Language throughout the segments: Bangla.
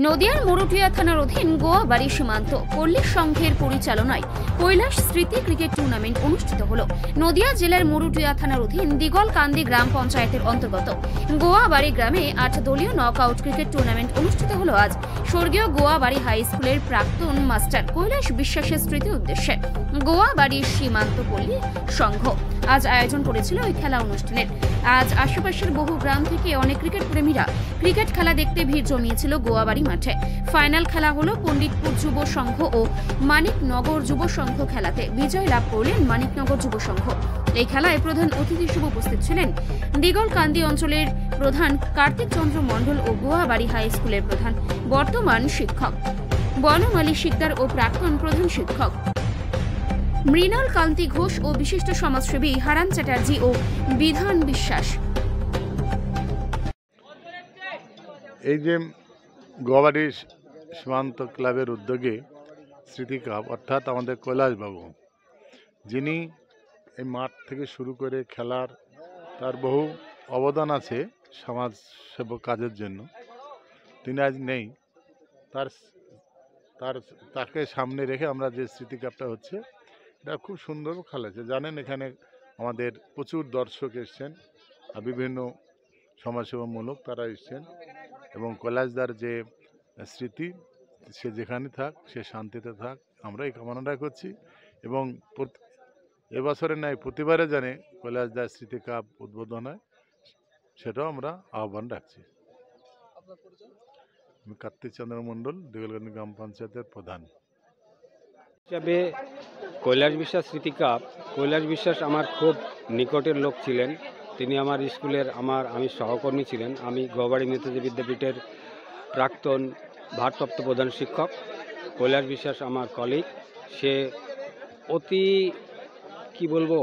নদিয়ার মুরুটিয়া থানার অধীন গোয়াবাড়ি সীমান্ত পল্লী সংঘের পরিচালনায় কৈলাস স্মৃতি ক্রিকেট টুর্নামেন্ট অনুষ্ঠিত হল। নদিয়া জেলার মুরুটিয়া থানার অধীন দিগলকান্দি গ্রাম পঞ্চায়েতের অন্তর্গত গোয়াবাড়ি গ্রামে 8 দলীয় নকআউট ক্রিকেট টুর্নামেন্ট অনুষ্ঠিত হল আজ। স্বর্গীয় গোয়াবাড়ি হাই স্কুলের প্রাক্তন মাস্টার কৈলাস বিশ্বাসের স্মৃতি উদ্দেশ্যে গোয়াবাড়ির সীমান্ত পল্লী সংঘ আজ আয়োজন করেছিল ওই খেলা অনুষ্ঠানের। আজ আশেপাশের বহু গ্রাম থেকে অনেক ক্রিকেট প্রেমীরা ক্রিকেট খেলা দেখতে ভিড় জমিয়েছিল গোয়াবাড়ি মাঠে। ফাইনাল খেলা হলো পণ্ডিতপুর যুব সংঘ ও মানিকনগর যুব সংঘ। খেলাতে বিজয় লাভ করলেন মানিকনগর যুব সংঘ। এই খেলায় প্রধান অতিথি হিসেবে উপস্থিত ছিলেন দিগলকান্দি অঞ্চলের প্রধান কার্তিক চন্দ্র মণ্ডল ও গোয়াবাড়ি হাই স্কুলের প্রধান বর্তমান শিক্ষক বনমালী শিকদার ও প্রাক্তন প্রধান শিক্ষক মৃণাল কান্তি ঘোষ ও বিশিষ্ট সমাজসেবী হারান চ্যাটার্জি ও বিধান বিশ্বাস। এই যে গোয়াবাড়ি সীমান্ত ক্লাবের উদ্যোগে স্মৃতি কাপ অর্থাৎ আমাদের কৈলাসবাবু, যিনি এই মাঠ থেকে শুরু করে খেলার তার বহু অবদান আছে সমাজ সেবক কাজের জন্য, তিনি আজ নেই। তাকে সামনে রেখে আমরা যে স্মৃতি কাপটা হচ্ছে, এটা খুব সুন্দর খেলেছে। জানেন, এখানে আমাদের প্রচুর দর্শক এসছেন, বিভিন্ন সমাজসেবামূলক তারা এসছেন, এবং কৈলাসদার যে স্মৃতি, সে যেখানে থাক সে শান্তিতে থাক, আমরা এই কামনাটা করছি। এবং এবছরে নাই প্রতিবারে জানে কৈলাসদার স্মৃতি কাপ উদ্বোধন হয়, সেটাও আমরা আহ্বান রাখছি। আমি কার্তিক চন্দ্র মণ্ডল, দিগলকান্দি গ্রাম পঞ্চায়েতের প্রধান হিসাবে। কৈলাস বিশ্বাস স্মৃতি কাপ, কৈলাস বিশ্বাস আমার খুব নিকটের লোক ছিলেন। তিনি আমার স্কুলের আমি সহকর্মী ছিলেন। আমি গোয়াবাড়ি নেতাজি বিদ্যাপীঠের প্রাক্তন ভারপ্রাপ্ত প্রধান শিক্ষক। কৈলাস বিশ্বাস আমার কলিগ। সে অতি বলবো,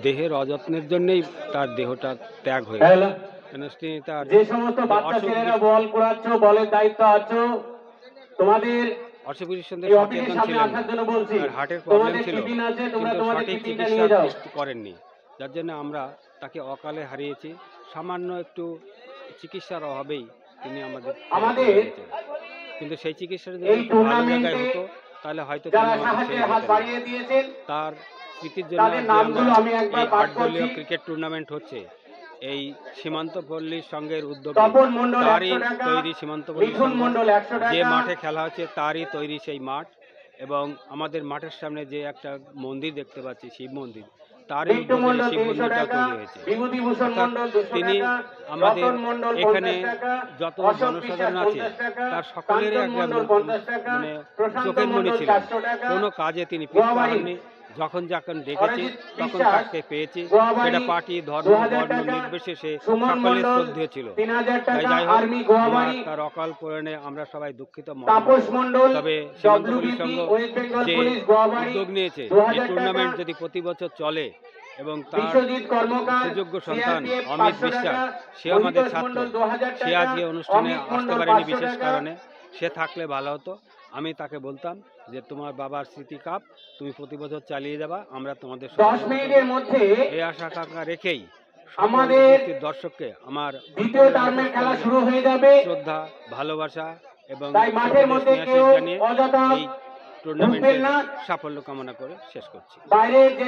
দেহের অযত্নের জন্যই তার দেহটা ত্যাগ হয়ে গেল। তার যে সমস্ত বাচ্চা ছেলেরা বল কুড়াচ্ছ, বলের দায়িত্ব আছো, তোমাদের অসুবিধার সঙ্গে সচেতন ছিলেন, হার্টের প্রবলেম ছিল, কিন্তু সঠিক চিকিৎসা করেননি, যার জন্য আমরা তাকে অকালে হারিয়েছি। সামান্য একটু চিকিৎসার অভাবেই তিনি আমাদের কিন্তু সেই চিকিৎসাটা যদি ভালো জায়গায় হতো, তাহলে হয়তো তার স্মৃতির জন্য এই 8 দলীয় ক্রিকেট টুর্নামেন্ট হচ্ছে। এই সীমান্ত পল্লী সংঘের উদ্যোগে তারই তৈরি সীমান্ত পল্লী সংঘ, যে মাঠে খেলা হচ্ছে তারই তৈরি সেই মাঠ, এবং আমাদের মাঠের সামনে যে একটা মন্দির দেখতে পাচ্ছি, শিব মন্দির, তারই উদ্যোগে শিব মন্দিরটা তৈরি হয়েছে। তিনি আমাদের এখানে যত জনসাধারণ আছে তার সকলেরই একটা মানে চোখের মণি ছিলেন। কোনো কাজে তিনি পিছু পাননি। যখন ডেকেছি তখন তাকে পেয়েছি। সেটা পার্টি, ধর্ম, বর্ণ নির্বিশেষে সকলের শ্রদ্ধেয় ছিল। তাই যাই হোক, তার অকাল পূরণে আমরা সবাই দুঃখিত। তবে সীমান্ত পল্লী সংঘ যে উদ্যোগ নিয়েছে, এই টুর্নামেন্ট যদি প্রতি বছর চলে, এবং তার সুযোগ্য সন্তান অমিত বিশ্বাস, সে আমাদের ছাত্র, সে আজকে অনুষ্ঠানে আসতে পারেনি বিশেষ কারণে। সে থাকলে ভালো হতো। আমি তাকে বলতাম যে তোমার বাবার স্মৃতি কাপ তুমি প্রতি বছর চালিয়ে যাবা, আমরা তোমাদের 10 মিনিটের মধ্যে এই আশা আকাঙ্ক্ষা রেখেই আমাদের দর্শককে আমার দ্বিতীয় টার্মের খেলা শুরু হয়ে যাবে। শ্রদ্ধা, ভালোবাসা এবং মাঠের মধ্যে কেউ এই টুর্নামেন্টের সাফল্য কামনা করে শেষ করছি। বাইরে যে